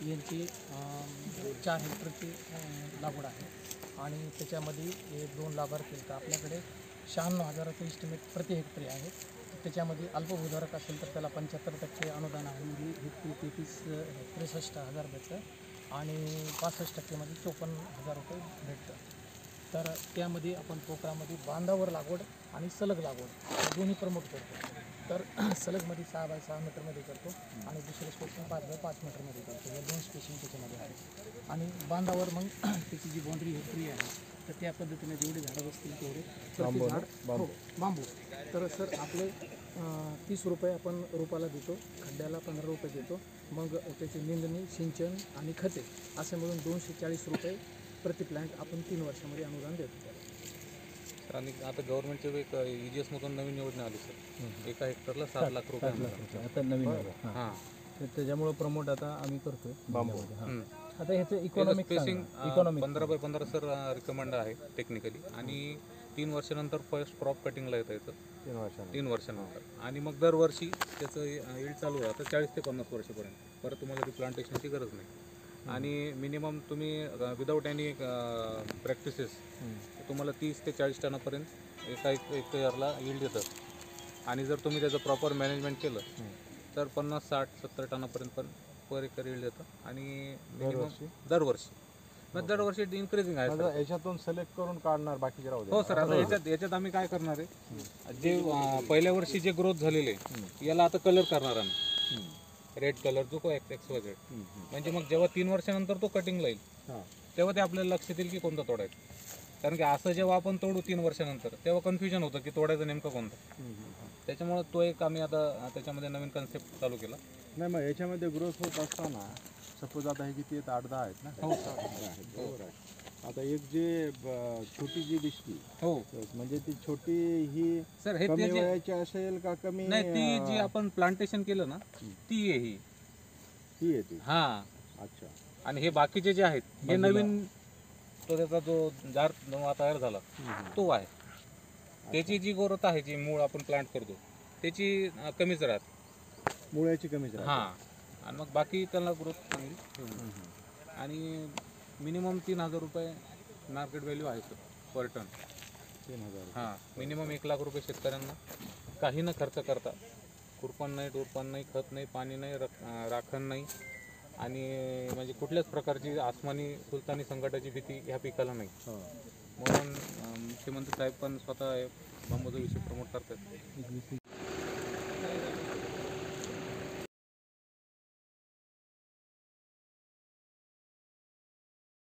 यांची 4 हेक्टरची लागवड आहे आणि त्याच्यामध्ये हे 2 लाभार्थी आहेत. आपल्याकडे 96,000चं इस्टिमेट प्रति हेक्टरी आहे. त्याच्यामध्ये अल्पभूधारक असेल तर त्याला 75% अनुदान आहे, म्हणजे हेक्टरी 63,हजार भेटतं आणि 65% मध्ये 54,000 रुपये भेटतं. तर त्यामध्ये आपण पोखरामध्ये बांधावर लागवड आणि सलग लागवड दोन्ही प्रमोट करतो. तर सलगमध्ये 6 बाय 6 मीटरमध्ये करतो आणि दुसरं स्पेसिंग 5 बाय 5 मीटरमध्ये करतो. या 2 स्पेसिंग त्याच्यामध्ये आहेत. आणि बांधावर मग त्याची जी बाउंड्री हे फ्री आहे, तर त्या पद्धतीने जेवढे झाडं बसतील तेवढे प्रति झाड बांबू. तर सर आपले 30 रुपये आपण रोपाला देतो, खड्ड्याला 15 रुपये देतो. मग त्याची निंदणी, सिंचन आणि खते असे मिळून 240 रुपये प्रति प्लॅन्ट आपण 3 वर्षामध्ये अनुदान देतो. आणि आता गव्हर्नमेंटच्या एक EGS मधून नवीन योजना आली सर, एका हेक्टरला 7 लाख रुपये आता नवीन हां. त्याच्यामुळे प्रमोट आता आम्ही करतोय बांबू. आता ह्याचं स्पेसिंग 15 बाय 15 सर रिकमेंड आहे टेक्निकली. आणि 3 वर्षानंतर फर्स्ट क्रॉप कटिंगला येतं याचं 3 वर्षानंतर. आणि मग दरवर्षी त्याचं यील्ड चालू राहतं 40 ते 50 वर्षापर्यंत. परत तुम्हाला रिप्लांटेशनची गरज नाही. आणि मिनिमम तुम्ही विदाऊट एनी प्रॅक्टिसेस तुम्हाला 30 ते 40 टनापर्यंत एका हेक्टरला यील्ड येतं. आणि जर तुम्ही त्याचं प्रॉपर मॅनेजमेंट केलं तर 50, 60, 70 टनापर्यंत पण पर एकर यील्ड येतं. आणि मिनिमम दरवर्षी इन्क्रीजिंग आहे सर. याच्यातून सिलेक्ट करून काढणार बाकीचे राहू दे. हो सर, आता याच्यात आम्ही काय करणार आहे, जे पहिल्या वर्षी जे ग्रोथ झालेले याला आता कलर करणार आम्ही, रेड कलर जो XYZ. म्हणजे मग जेव्हा 3 वर्षानंतर तो कटिंगला येईल तेव्हा ते आपल्याला लक्षात येईल की कोणता तोडायचा. कारण की असं जेव्हा आपण तोडू 3 वर्षानंतर तेव्हा कन्फ्युजन होतं की तोडायचं नेमकं कोणतं. त्याच्यामुळे तो एक आम्ही आता त्याच्यामध्ये नवीन कन्सेप्ट चालू केला. नाही, मग याच्यामध्ये ग्रोथ होत असताना सपोज आता हे किती आहेत, 8-10 आहेत ना. हो सर. बरोबर आहे. आता एक जे छोटी जी दिसती, हो म्हणजे ती छोटी ही सर, हे कमी वयाची असेल का कमी? नाही, ती जी आपण प्लांटेशन केलं ना ती आहे ही येते. हा. अच्छा. आणि हे बाकीचे जे आहेत हे नवीन, तो त्याचा जो जार नवा तयार झाला तो आहे. त्याची जी ग्रोथ आहे, जी मूळ आपण प्लांट करतो त्याची कमीच राहते, मुळ्याची कमीच राहते. हां. आणि मग बाकी त्याला ग्रोथ चांगली. आणि मिनिमम 3,000 रुपये मार्केट व्हॅल्यू आहे सर पर टन. 3,000. हां, मिनिमम 1 लाख रुपये शेतकऱ्यांना काही न खर्च करता, खुरपण नाही, डोरपण नाही, खत नाही, पाणी नाही, राखण नाही, आणि म्हणजे कुठल्याच प्रकारची आसमानी सुलतानी संकटाची भीती ह्या पिकाला नाही. म्हणून मुख्यमंत्री साहेब पण स्वतः बांबूचा विषय प्रमोट करतात.